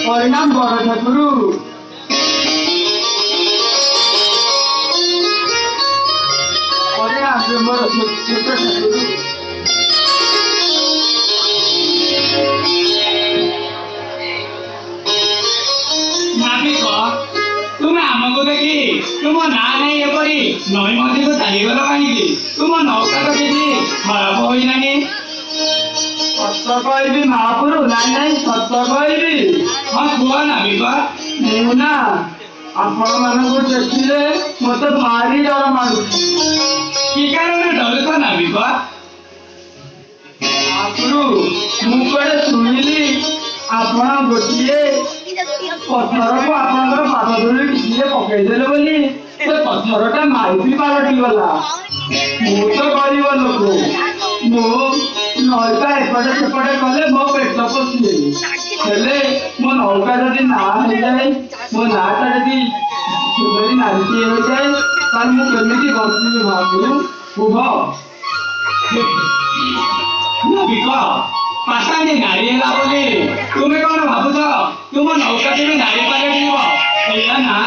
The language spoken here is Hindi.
परिणाम बड़ गुरु तुम आमको देखी तुम ना नहीं एपरी नई मध्य को चलीगल कहीं तुम नौका तो किसी खराब होना सत कहबी महापुरु नाई नाई सत कहबी हाँ कुआ नाबिका मुना आपण मानक देखिले मत भारी डर मारू कि कारण डरुछ नाबिका महापुरु मुझे शुणिली आपण गोटे पत्थर को आपंकर पाद धरी टिके पकईदेले बोली से पत्थरटा माइपी पालटी गला मु तो गरीब लोक मु नौका एपटे सेपटे कले मो पेट पोषिले मो नौका जदि ना हो जाए मो नाटा जदि सुंदरी नारी हो जाए तार मु केमिति बंचिबी महाप्रभु कुह नाबिका पासानी नारी है बोली तुम्हें कौन भावुच तुम नौका भी नारी पलट ना